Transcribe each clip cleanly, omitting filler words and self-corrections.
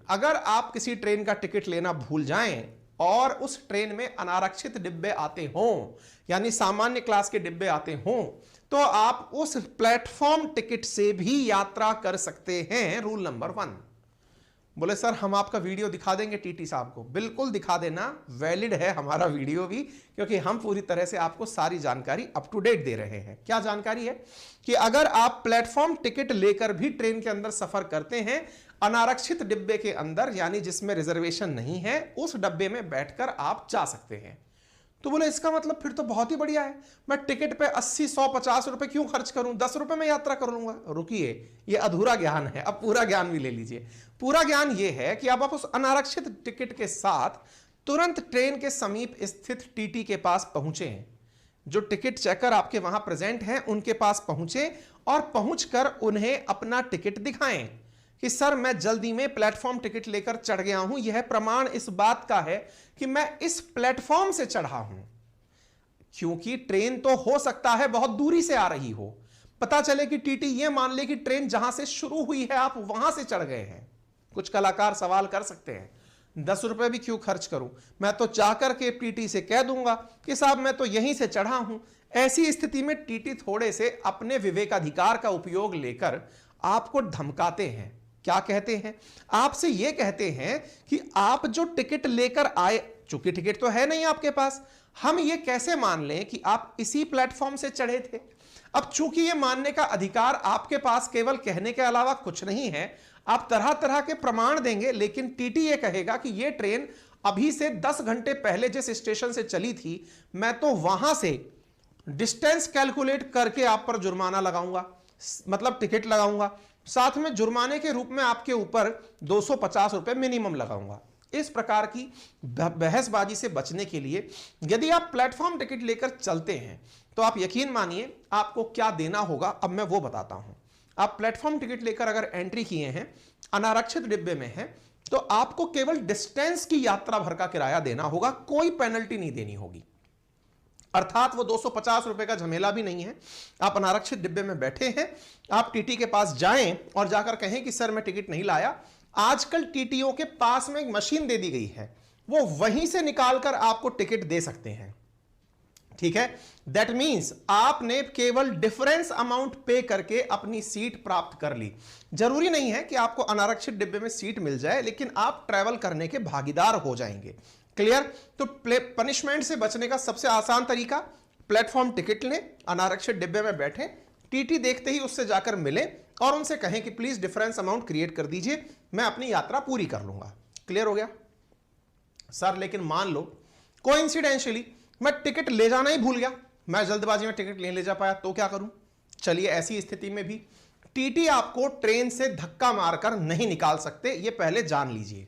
अगर आप किसी ट्रेन का टिकट लेना भूल जाएं और उस ट्रेन में अनारक्षित डिब्बे आते हों, यानी सामान्य क्लास के डिब्बे आते हों, तो आप उस प्लेटफॉर्म टिकट से भी यात्रा कर सकते हैं। Rule number 1। बोले सर हम आपका वीडियो दिखा देंगे टीटी साहब को। बिल्कुल दिखा देना, वैलिड है हमारा वीडियो भी, क्योंकि हम पूरी तरह से आपको सारी जानकारी अप टू डेट दे रहे हैं। क्या जानकारी है कि अगर आप प्लेटफॉर्म टिकट लेकर भी ट्रेन के अंदर सफर करते हैं, अनारक्षित डिब्बे के अंदर, यानी जिसमें रिजर्वेशन नहीं है, उस डब्बे में बैठकर आप जा सकते हैं। तो बोले इसका मतलब फिर तो बहुत ही बढ़िया है, मैं टिकट पे 80, 100, 50 रुपए क्यों खर्च करूं, 10 रुपए में यात्रा कर लूंगा। रुकिए, ये अधूरा ज्ञान है, अब पूरा ज्ञान भी ले लीजिए। पूरा ज्ञान ये है कि अब आप उस अनारक्षित टिकट के साथ तुरंत ट्रेन के समीप स्थित टीटी के पास पहुंचे, जो टिकट चेकर आपके वहां प्रेजेंट हैं उनके पास पहुंचे और पहुंचकर उन्हें अपना टिकट दिखाएं कि सर मैं जल्दी में प्लेटफॉर्म टिकट लेकर चढ़ गया हूं, यह प्रमाण इस बात का है कि मैं इस प्लेटफॉर्म से चढ़ा हूं। क्योंकि ट्रेन तो हो सकता है बहुत दूरी से आ रही हो, पता चले कि टीटी यह मान ले कि ट्रेन जहां से शुरू हुई है आप वहां से चढ़ गए हैं। कुछ कलाकार सवाल कर सकते हैं 10 रुपए भी क्यों खर्च करूं, मैं तो जाकर के टीटी से कह दूंगा कि साहब मैं तो यहीं से चढ़ा हूं। ऐसी स्थिति में टीटी थोड़े से अपने विवेकाधिकार का उपयोग लेकर आपको धमकाते हैं। क्या कहते हैं? आपसे यह कहते हैं कि आप जो टिकट लेकर आए, चूंकि टिकट तो है नहीं आपके पास, हम ये कैसे मान लें कि आप इसी प्लेटफॉर्म से चढ़े थे। अब चूंकि ये मानने का अधिकार आपके पास केवल कहने के अलावा कुछ नहीं है, आप तरह तरह के प्रमाण देंगे, लेकिन टीटी ये कहेगा कि ये ट्रेन अभी से 10 घंटे पहले जिस स्टेशन से चली थी, मैं तो वहां से डिस्टेंस कैलकुलेट करके आप पर जुर्माना लगाऊंगा, मतलब टिकट लगाऊंगा, साथ में जुर्माने के रूप में आपके ऊपर 250 रुपए मिनिमम लगाऊंगा। इस प्रकार की बहसबाजी से बचने के लिए यदि आप प्लेटफॉर्म टिकट लेकर चलते हैं तो आप यकीन मानिए आपको क्या देना होगा, अब मैं वो बताता हूं। आप प्लेटफॉर्म टिकट लेकर अगर एंट्री किए हैं, अनारक्षित डिब्बे में है, तो आपको केवल डिस्टेंस की यात्रा भर का किराया देना होगा, कोई पेनल्टी नहीं देनी होगी। अर्थात वो 250 रुपए का झमेला भी नहीं है। आप अनारक्षित डिब्बे में बैठे हैं, आप टीटी के पास जाएं और जाकर कहें कि सर मैं टिकट नहीं लाया। आजकल टीटीओ के पास में एक मशीन दे दी गई है, वो वहीं से निकालकर आपको टिकट दे सकते हैं। ठीक है, दैट मींस आपने केवल डिफरेंस अमाउंट पे करके अपनी सीट प्राप्त कर ली। जरूरी नहीं है कि आपको अनारक्षित डिब्बे में सीट मिल जाए, लेकिन आप ट्रैवल करने के भागीदार हो जाएंगे। क्लियर? तो पनिशमेंट से बचने का सबसे आसान तरीका, प्लेटफॉर्म टिकट लें, अनारक्षित डिब्बे में बैठे, टीटी देखते ही उससे जाकर मिले और उनसे कहें कि प्लीज डिफरेंस अमाउंट क्रिएट कर दीजिए, मैं अपनी यात्रा पूरी कर लूंगा। क्लियर हो गया? सर लेकिन मान लो कोइंसिडेंशियली मैं टिकट ले जाना ही भूल गया, मैं जल्दबाजी में टिकट नहीं ले जा पाया, तो क्या करूं? चलिए ऐसी स्थिति में भी टीटी आपको ट्रेन से धक्का मारकर नहीं निकाल सकते, ये पहले जान लीजिए।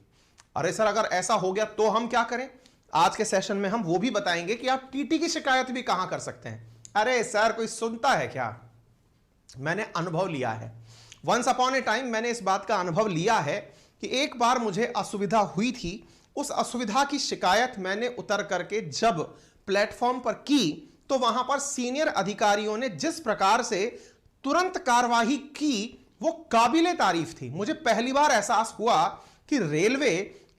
अरे सर अगर ऐसा हो गया तो हम क्या करें? आज के सेशन में हम वो भी बताएंगे कि आप टीटी की शिकायत भी कहां कर सकते हैं। अरे सर कोई सुनता है क्या? मैंने अनुभव लिया है, वंस अपॉन ए टाइम मैंने इस बात का अनुभव लिया है कि एक बार मुझे असुविधा हुई थी, उस असुविधा की शिकायत मैंने उतर करके जब प्लेटफॉर्म पर की तो वहां पर सीनियर अधिकारियों ने जिस प्रकार से तुरंत कार्रवाई की वो काबिले तारीफ थी। मुझे पहली बार एहसास हुआ कि रेलवे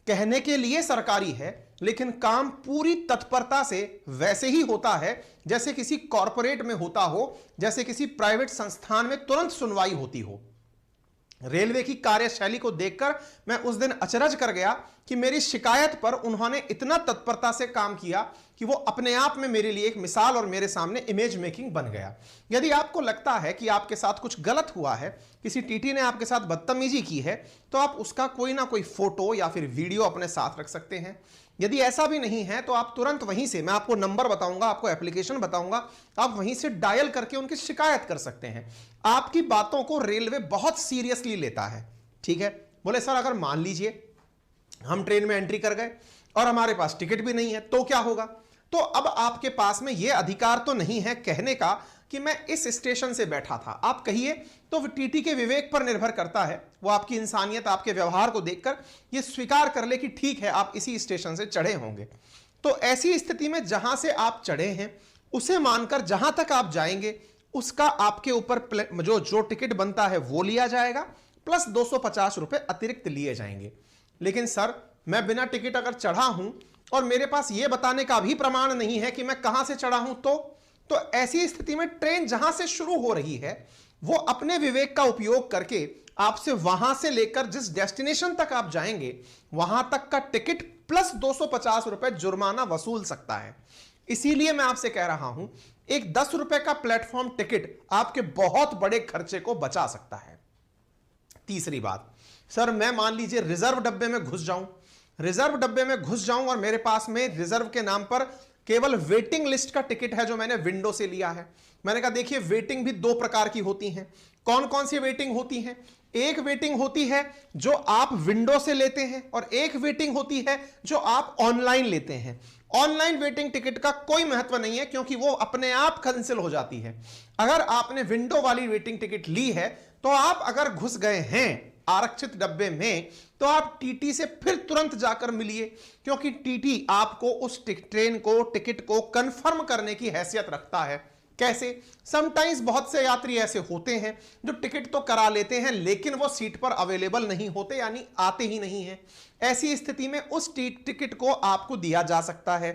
कहने के लिए सरकारी है, लेकिन काम पूरी तत्परता से वैसे ही होता है जैसे किसी कॉरपोरेट में होता हो, जैसे किसी प्राइवेट संस्थान में तुरंत सुनवाई होती हो। रेलवे की कार्यशैली को देखकर मैं उस दिन अचरज कर गया कि मेरी शिकायत पर उन्होंने इतना तत्परता से काम किया कि वो अपने आप में मेरे लिए एक मिसाल और मेरे सामने इमेज मेकिंग बन गया। यदि आपको लगता है कि आपके साथ कुछ गलत हुआ है, किसी टीटी ने आपके साथ बदतमीजी की है, तो आप उसका कोई ना कोई फोटो या फिर वीडियो अपने साथ रख सकते हैं। यदि ऐसा भी नहीं है तो आप तुरंत वहीं से, मैं आपको नंबर बताऊंगा, आपको एप्लीकेशन बताऊंगा, आप वहीं से डायल करके उनकी शिकायत कर सकते हैं। आपकी बातों को रेलवे बहुत सीरियसली लेता है। ठीक है? बोले सर अगर मान लीजिए हम ट्रेन में एंट्री कर गए और हमारे पास टिकट भी नहीं है तो क्या होगा? तो अब आपके पास में यह अधिकार तो नहीं है कहने का कि मैं इस स्टेशन से बैठा था। आप कहिए तो टीटी के विवेक पर निर्भर करता है, वो आपकी इंसानियत, आपके व्यवहार को देखकर ये स्वीकार कर ले कि ठीक है आप इसी स्टेशन से चढ़े होंगे। तो ऐसी स्थिति में जहां से आप चढ़े हैं उसे मानकर जहां तक आप जाएंगे उसका आपके ऊपर जो टिकट बनता है वो लिया जाएगा, प्लस 250 रुपए अतिरिक्त लिए जाएंगे। लेकिन सर मैं बिना टिकट अगर चढ़ा हूं और मेरे पास यह बताने का भी प्रमाण नहीं है कि मैं कहां से चढ़ा हूं, तो ऐसी स्थिति में ट्रेन जहां से शुरू हो रही है वो अपने विवेक का उपयोग करके आपसे वहां से लेकर जिस डेस्टिनेशन तक आप जाएंगे वहां तक का टिकट प्लस 250 रुपए जुर्माना वसूल सकता है। इसीलिए मैं आपसे कह रहा हूं, एक 10 रुपए का प्लेटफॉर्म टिकट आपके बहुत बड़े खर्चे को बचा सकता है। तीसरी बात, सर मैं मान लीजिए रिजर्व डब्बे में घुस जाऊं और मेरे पास में रिजर्व के नाम पर केवल वेटिंग लिस्ट का टिकट है जो मैंने विंडो से लिया है। मैंने कहा देखिए वेटिंग भी दो प्रकार की होती हैं। कौन कौन सी वेटिंग होती हैं? एक वेटिंग होती है जो आप विंडो से लेते हैं और एक वेटिंग होती है जो आप ऑनलाइन लेते हैं। ऑनलाइन वेटिंग टिकट का कोई महत्व नहीं है क्योंकि वो अपने आप कैंसिल हो जाती है। अगर आपने विंडो वाली वेटिंग टिकट ली है तो आप अगर घुस गए हैं आरक्षित डब्बे में तो आप टीटी से फिर तुरंत जाकर मिलिए, क्योंकि टीटी आपको उस ट्रेन को टिकट को कंफर्म करने की हैसियत रखता है। कैसे? समटाइम्स बहुत से यात्री ऐसे होते हैं जो टिकट तो करा लेते हैं लेकिन वो सीट पर अवेलेबल नहीं होते, यानी आते ही नहीं हैं। ऐसी स्थिति में उस टिकट को आपको दिया जा सकता है।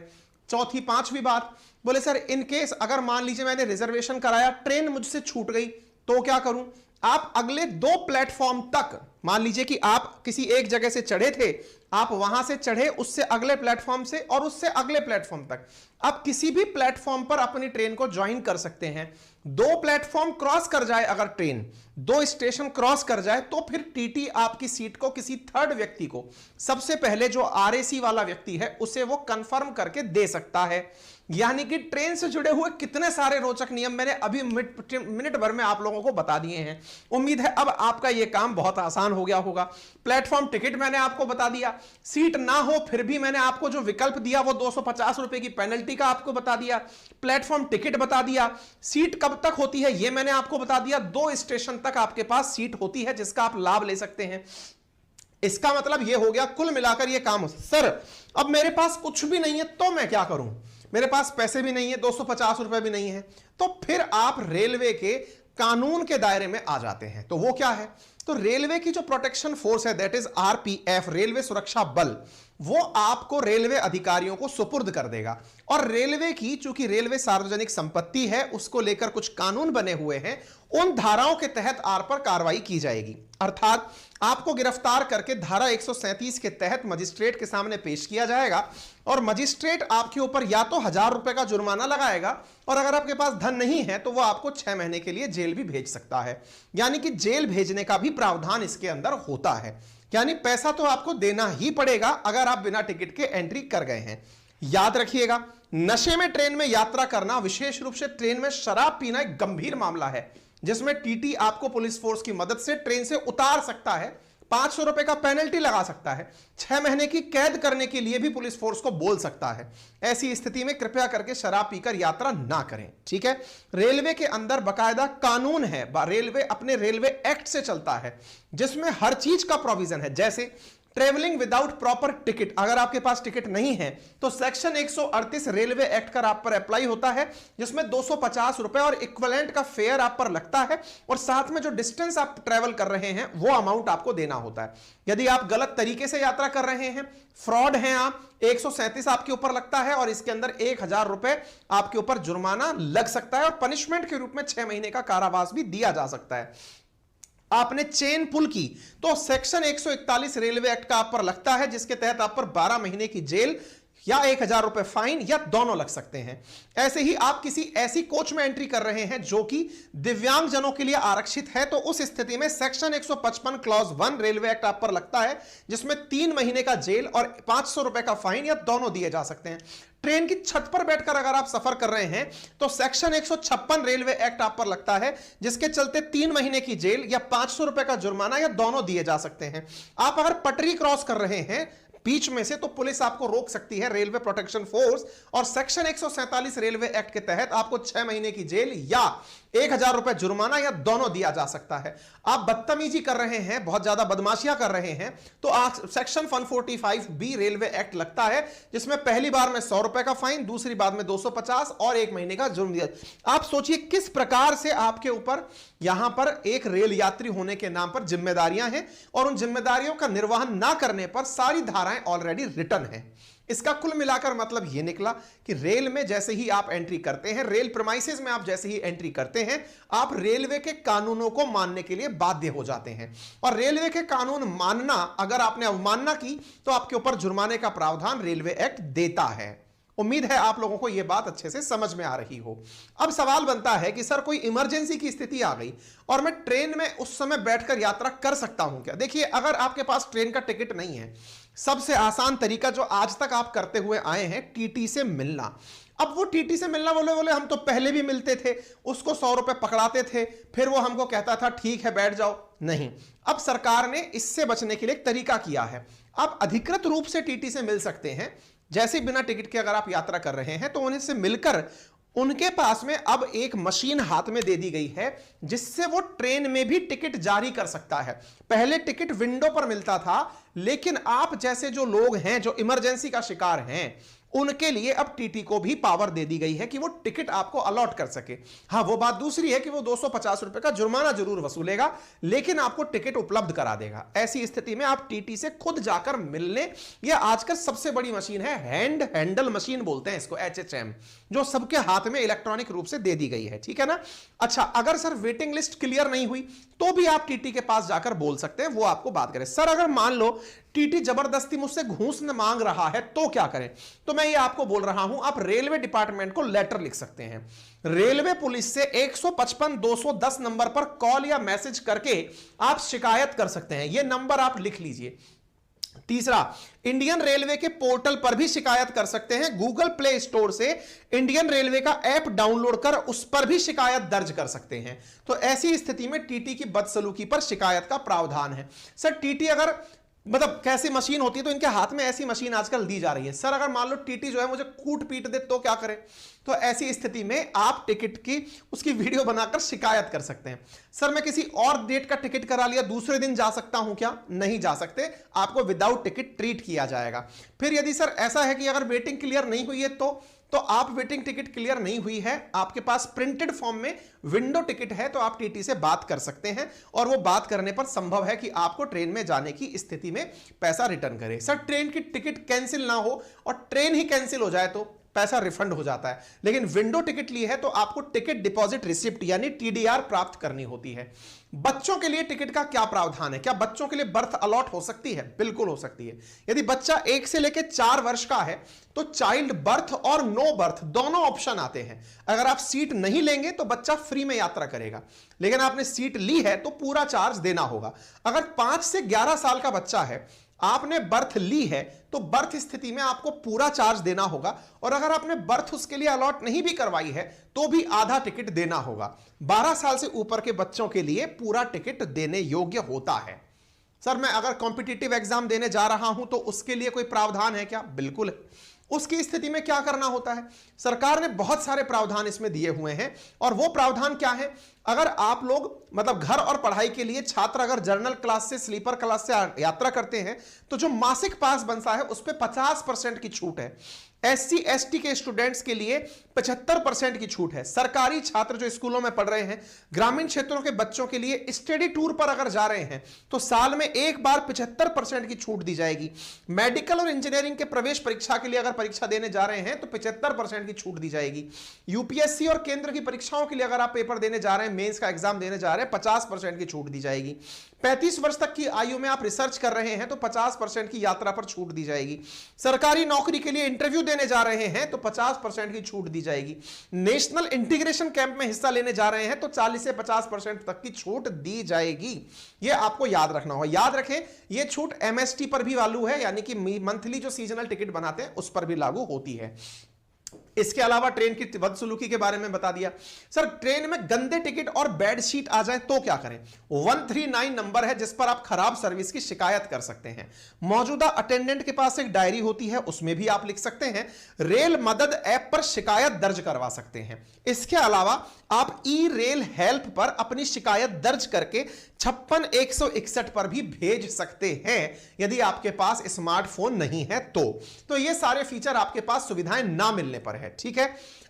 पांचवी बात, बोले सर इन केस अगर मान लीजिए मैंने रिजर्वेशन कराया, ट्रेन मुझसे छूट गई तो क्या करूं? आप अगले 2 प्लेटफॉर्म तक, मान लीजिए कि आप किसी एक जगह से चढ़े थे, आप वहां से चढ़े उससे अगले प्लेटफॉर्म से और उससे अगले प्लेटफॉर्म तक, आप किसी भी प्लेटफॉर्म पर अपनी ट्रेन को ज्वाइन कर सकते हैं। 2 प्लेटफॉर्म क्रॉस कर जाए अगर ट्रेन, 2 स्टेशन क्रॉस कर जाए तो फिर टीटी आपकी सीट को किसी थर्ड व्यक्ति को, सबसे पहले जो आरएसी वाला व्यक्ति है उसे वो कंफर्म करके दे सकता है। यानी कि ट्रेन से जुड़े हुए कितने सारे रोचक नियम मैंने अभी मिनट भर में आप लोगों को बता दिए हैं। उम्मीद है अब आपका यह काम बहुत आसान हो गया होगा। प्लेटफॉर्म टिकट मैंने आपको बता दिया, सीट ना हो फिर भी मैंने आपको जो विकल्प दिया वो 250 रुपए की पेनल्टी का आपको बता दिया, प्लेटफॉर्म टिकट बता दिया, सीट कब तक होती है यह मैंने आपको बता दिया, 2 स्टेशन तक आपके पास सीट होती है जिसका आप लाभ ले सकते हैं। इसका मतलब यह हो गया कुल मिलाकर यह काम। सर अब मेरे पास कुछ भी नहीं है तो मैं क्या करूं? मेरे पास पैसे भी नहीं है, 250 रुपए भी नहीं है, तो फिर आप रेलवे के कानून के दायरे में आ जाते हैं। तो वो क्या है? तो रेलवे की जो प्रोटेक्शन फोर्स है दैट इज आरपीएफ, रेलवे सुरक्षा बल, वो आपको रेलवे अधिकारियों को सुपुर्द कर देगा। और रेलवे की चूंकि रेलवे सार्वजनिक संपत्ति है उसको लेकर कुछ कानून बने हुए हैं, उन धाराओं के तहत आर पर कार्रवाई की जाएगी। अर्थात आपको गिरफ्तार करके धारा 137 के तहत मजिस्ट्रेट के सामने पेश किया जाएगा और मजिस्ट्रेट आपके ऊपर या तो 1000 रुपए का जुर्माना लगाएगा और अगर आपके पास धन नहीं है तो वो आपको 6 महीने के लिए जेल भी भेज सकता है। यानी कि जेल भेजने का भी प्रावधान इसके अंदर होता है। यानी पैसा तो आपको देना ही पड़ेगा अगर आप बिना टिकट के एंट्री कर गए हैं। याद रखिएगा, नशे में ट्रेन में यात्रा करना, विशेष रूप से ट्रेन में शराब पीना एक गंभीर मामला है जिसमें टीटी आपको पुलिस फोर्स की मदद से ट्रेन से उतार सकता है, 500 रुपए का पेनल्टी लगा सकता है, 6 महीने की कैद करने के लिए भी पुलिस फोर्स को बोल सकता है। ऐसी स्थिति में कृपया करके शराब पीकर यात्रा ना करें, ठीक है। रेलवे के अंदर बकायदा कानून है, रेलवे अपने रेलवे एक्ट से चलता है जिसमें हर चीज का प्रोविजन है। जैसे ट्रेवलिंग विदाउट प्रॉपर टिकट, अगर आपके पास टिकट नहीं है तो सेक्शन 138 रेलवे एक्ट का आप पर अप्लाई होता है जिसमें 250 रुपए और इक्विवेलेंट का फेयर आप पर लगता है और साथ में जो डिस्टेंस आप ट्रेवल कर रहे हैं वो अमाउंट आपको देना होता है। यदि आप गलत तरीके से यात्रा कर रहे हैं, फ्रॉड हैं आप, 137 आपके ऊपर लगता है और इसके अंदर 1000 रुपए आपके ऊपर जुर्माना लग सकता है और पनिशमेंट के रूप में 6 महीने का कारावास भी दिया जा सकता है। आपने चेन पुल की तो सेक्शन 141 रेलवे एक्ट का आप पर लगता है जिसके तहत आप पर 12 महीने की जेल या 1000 रुपए फाइन या दोनों लग सकते हैं। ऐसे ही आप किसी ऐसी कोच में एंट्री कर रहे हैं जो कि दिव्यांग जनों के लिए आरक्षित है तो उस स्थिति में सेक्शन 155 क्लॉज 1 रेलवे एक्ट आप पर लगता है जिसमें 3 महीने का जेल और 500 रुपए का फाइन या दोनों दिए जा सकते हैं। ट्रेन की छत पर बैठकर अगर आप सफर कर रहे हैं तो सेक्शन 156 रेलवे एक्ट आप पर लगता है जिसके चलते 3 महीने की जेल या 500 रुपए का जुर्माना या दोनों दिए जा सकते हैं। आप अगर पटरी क्रॉस कर रहे हैं बीच में से तो पुलिस आपको रोक सकती है, रेलवे प्रोटेक्शन फोर्स, और सेक्शन 147 रेलवे एक्ट के तहत आपको 6 महीने की जेल या 1000 रुपए जुर्माना या दोनों दिया जा सकता है। आप बदतमीजी कर रहे हैं, बहुत ज्यादा बदमाशियां कर रहे हैं, तो आज सेक्शन 145 रेलवे एक्ट लगता है, जिसमें पहली बार में 100 रुपए का फाइन, दूसरी बार में 250 और 1 महीने का जुर्म दिया। आप सोचिए किस प्रकार से आपके ऊपर यहां पर एक रेल यात्री होने के नाम पर जिम्मेदारियां हैं, और उन जिम्मेदारियों का निर्वहन ना करने पर सारी धाराएं ऑलरेडी रिटर्न है। इसका कुल मिलाकर मतलब यह निकला कि रेल में जैसे ही आप एंट्री करते हैं, रेल प्रीमाइसेस में आप जैसे ही एंट्री करते हैं, आप रेलवे के कानूनों को मानने के लिए बाध्य हो जाते हैं, और रेलवे के कानून मानना, अगर आपने अवमानना की तो आपके ऊपर जुर्माने का प्रावधान रेलवे एक्ट देता है। उम्मीद है आप लोगों को यह बात अच्छे से समझ में आ रही हो। अब सवाल बनता है कि सर कोई इमरजेंसी की स्थिति आ गई और मैं ट्रेन में उस समय बैठकर यात्रा कर सकता हूं क्या? देखिए, अगर आपके पास ट्रेन का टिकट नहीं है, सबसे आसान तरीका जो आज तक आप करते हुए आए हैं, टीटी से मिलना। अब वो टीटी से मिलना, बोले हम तो पहले भी मिलते थे, उसको 100 रुपए पकड़ाते थे, फिर वो हमको कहता था ठीक है बैठ जाओ। नहीं, अब सरकार ने इससे बचने के लिए एक तरीका किया है। आप अधिकृत रूप से टीटी से मिल सकते हैं। जैसे बिना टिकट के अगर आप यात्रा कर रहे हैं तो उन्हें से मिलकर उनके पास में अब एक मशीन हाथ में दे दी गई है, जिससे वो ट्रेन में भी टिकट जारी कर सकता है। पहले टिकट विंडो पर मिलता था, लेकिन आप जैसे जो लोग हैं जो इमरजेंसी का शिकार हैं, उनके लिए अब टीटी को भी पावर दे दी गई है कि वो टिकट आपको अलॉट कर सके। हां, वो बात दूसरी है कि वो 250 रुपए का जुर्माना जरूर वसूलेगा, लेकिन आपको टिकट उपलब्ध करा देगा। ऐसी स्थिति में आप टीटी से खुद जाकर मिलने, यह आजकल सबसे बड़ी मशीन है, हैंडल मशीन बोलते हैं इसको, HHM, जो सबके हाथ में इलेक्ट्रॉनिक रूप से दे दी गई है। ठीक है ना? अच्छा, अगर सर वेटिंग लिस्ट क्लियर नहीं हुई तो भी आप टीटी के पास जाकर बोल सकते हैं, वो आपको बात करें। सर अगर मान लो टीटी जबरदस्ती मुझसे घूस मांग रहा है तो क्या करें? तो मैं ये आपको बोल रहा हूं, आप रेलवे डिपार्टमेंट को लेटर लिख सकते हैं। रेलवे पुलिस से 155-210 नंबर पर कॉल या मैसेज करके आप शिकायत कर सकते हैं। ये नंबर आप लिख लीजिए। तीसरा, इंडियन रेलवे के पोर्टल पर भी शिकायत कर सकते हैं। गूगल प्ले स्टोर से इंडियन रेलवे का ऐप डाउनलोड कर उस पर भी शिकायत दर्ज कर सकते हैं। तो ऐसी स्थिति में टीटी की बदसलूकी पर शिकायत का प्रावधान है। सर टीटी अगर मतलब कैसी मशीन होती है, तो इनके हाथ में ऐसी मशीन आजकल दी जा रही है। सर अगर मान लो टीटी जो है मुझे कूट पीट दे तो क्या करें? तो ऐसी स्थिति में आप टिकट की उसकी वीडियो बनाकर शिकायत कर सकते हैं। सर मैं किसी और डेट का टिकट करा लिया, दूसरे दिन जा सकता हूं क्या? नहीं जा सकते, आपको विदाउट टिकट ट्रीट किया जाएगा। फिर यदि सर ऐसा है कि अगर वेटिंग क्लियर नहीं हुई है तो आप वेटिंग टिकट क्लियर नहीं हुई है, आपके पास प्रिंटेड फॉर्म में विंडो टिकट है, तो आप टीटी से बात कर सकते हैं, और वो बात करने पर संभव है कि आपको ट्रेन में जाने की स्थिति में पैसा रिटर्न करे। सर ट्रेन की टिकट कैंसिल ना हो और ट्रेन ही कैंसिल हो जाए तो पैसा रिफंड हो जाता है, लेकिन विंडो टिकट ली है तो आपको टिकट डिपॉजिट रिसिप्ट यानी TDR प्राप्त करनी होती है। बच्चों के लिए टिकट का क्या प्रावधान है? क्या बच्चों के लिए बर्थ अलॉट हो सकती है? बिल्कुल हो सकती है। यदि बच्चा 1 से लेकर 4 वर्ष का है तो चाइल्ड बर्थ और नो बर्थ दोनों ऑप्शन आते हैं। अगर आप सीट नहीं लेंगे तो बच्चा फ्री में यात्रा करेगा, लेकिन आपने सीट ली है तो पूरा चार्ज देना होगा। अगर 5 से 11 साल का बच्चा है, आपने बर्थ ली है, तो बर्थ स्थिति में आपको पूरा चार्ज देना होगा, और अगर आपने बर्थ उसके लिए अलॉट नहीं भी करवाई है तो भी आधा टिकट देना होगा। 12 साल से ऊपर के बच्चों के लिए पूरा टिकट देने योग्य होता है। सर मैं अगर कॉम्पिटिटिव एग्जाम देने जा रहा हूं तो उसके लिए कोई प्रावधान है क्या? बिल्कुल है। उसकी स्थिति में क्या करना होता है? सरकार ने बहुत सारे प्रावधान इसमें दिए हुए हैं, और वो प्रावधान क्या है? अगर आप लोग मतलब घर और पढ़ाई के लिए छात्र अगर जनरल क्लास से स्लीपर क्लास से यात्रा करते हैं तो जो मासिक पास बनता है उस पर 50% की छूट है। SC ST के स्टूडेंट्स के लिए 75% की छूट है। सरकारी छात्र जो स्कूलों में पढ़ रहे हैं, ग्रामीण क्षेत्रों के बच्चों के लिए स्टडी टूर पर अगर जा रहे हैं तो साल में एक बार 75% की छूट दी जाएगी। मेडिकल और इंजीनियरिंग के प्रवेश परीक्षा के लिए अगर परीक्षा देने जा रहे हैं तो 75% की छूट दी जाएगी। UPSC और केंद्र की परीक्षाओं के लिए अगर आप पेपर देने जा रहे हैं, मेंस का एग्जाम देने जा रहे हैं, 50% की छूट दी जाएगी। 35 वर्ष तक की आयु में आप रिसर्च कर रहे हैं तो 50% की यात्रा पर छूट दी जाएगी। सरकारी नौकरी के लिए इंटरव्यू देने जा रहे हैं तो 50% की छूट दी जाएगी। नेशनल इंटीग्रेशन कैंप में हिस्सा लेने जा रहे हैं तो 40 से 50% तक की छूट दी जाएगी। यह आपको याद रखना होगा। याद रखें, यह छूट MST पर भी लागू है, यानी कि मंथली जो सीजनल टिकट बनाते हैं उस पर भी लागू होती है। इसके अलावा ट्रेन की बदसलूकी के बारे में बता दिया। सर ट्रेन में गंदे टिकट और बेड शीट आ जाए तो क्या करें? 139 नंबर है जिस पर आप खराब सर्विस की शिकायत कर सकते हैं। मौजूदा अटेंडेंट के पास एक डायरी होती है, उसमें भी आप लिख सकते हैं। रेल मदद ऐप पर शिकायत दर्ज करवा सकते हैं। इसके अलावा आप ई रेल हेल्प पर अपनी शिकायत दर्ज करके 56 161 पर भी भेज सकते हैं यदि आपके पास स्मार्टफोन नहीं है तो ये सारे फीचर आपके पास सुविधाएं ना मिलने पर है। ठीक है,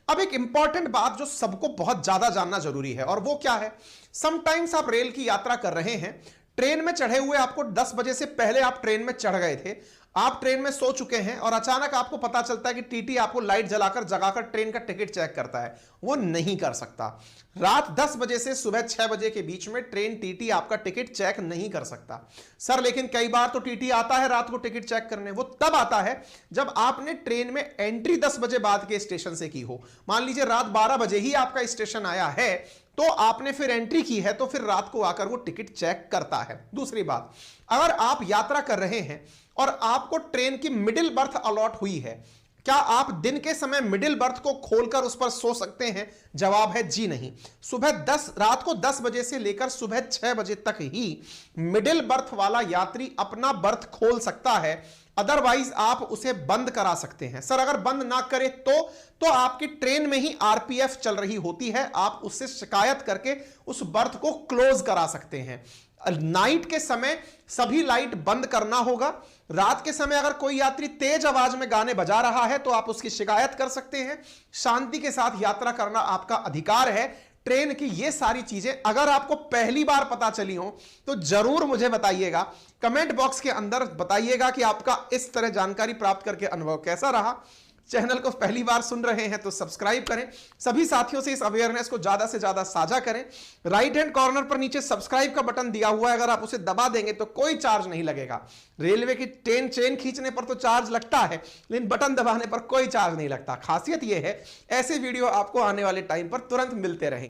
अब एक इंपॉर्टेंट बात जो सबको बहुत ज्यादा जानना जरूरी है, और वो क्या है? समटाइम्स आप रेल की यात्रा कर रहे हैं, ट्रेन में चढ़े हुए आपको 10 बजे से पहले आप ट्रेन में चढ़ गए थे, आप ट्रेन में सो चुके हैं और अचानक आपको पता चलता है कि टीटी आपको लाइट जलाकर जगाकर ट्रेन का टिकट चेक करता है। वो नहीं कर सकता। रात 10 बजे से सुबह 6 बजे के बीच में ट्रेन टीटी आपका टिकट चेक नहीं कर सकता। सर लेकिन कई बार तो टीटी आता है रात को टिकट चेक करने। वो तब आता है जब आपने ट्रेन में एंट्री 10 बजे बाद के स्टेशन से की हो। मान लीजिए रात 12 बजे ही आपका स्टेशन आया है तो आपने फिर एंट्री की है, तो फिर रात को आकर वो टिकट चेक करता है। दूसरी बात, अगर आप यात्रा कर रहे हैं और आपको ट्रेन की मिडिल बर्थ अलॉट हुई है, क्या आप दिन के समय मिडिल बर्थ को खोलकर उस पर सो सकते हैं? जवाब है जी नहीं। रात को 10 बजे से लेकर सुबह 6 बजे तक ही मिडिल बर्थ वाला यात्री अपना बर्थ खोल सकता है, अदरवाइज आप उसे बंद करा सकते हैं। सर अगर बंद ना करे तो आपकी ट्रेन में ही आरपीएफ चल रही होती है, आप उससे शिकायत करके उस बर्थ को क्लोज करा सकते हैं। नाइट के समय सभी लाइट बंद करना होगा। रात के समय अगर कोई यात्री तेज आवाज में गाने बजा रहा है तो आप उसकी शिकायत कर सकते हैं। शांति के साथ यात्रा करना आपका अधिकार है। ट्रेन की ये सारी चीजें अगर आपको पहली बार पता चली हो तो जरूर मुझे बताइएगा, कमेंट बॉक्स के अंदर बताइएगा कि आपका इस तरह जानकारी प्राप्त करके अनुभव कैसा रहा। चैनल को पहली बार सुन रहे हैं तो सब्सक्राइब करें, सभी साथियों से इस अवेयरनेस को ज्यादा से ज्यादा साझा करें। राइट हैंड कॉर्नर पर नीचे सब्सक्राइब का बटन दिया हुआ है, अगर आप उसे दबा देंगे तो कोई चार्ज नहीं लगेगा। रेलवे की ट्रेन चेन खींचने पर तो चार्ज लगता है, लेकिन बटन दबाने पर कोई चार्ज नहीं लगता। खासियत यह है ऐसे वीडियो आपको आने वाले टाइम पर तुरंत मिलते रहेंगे।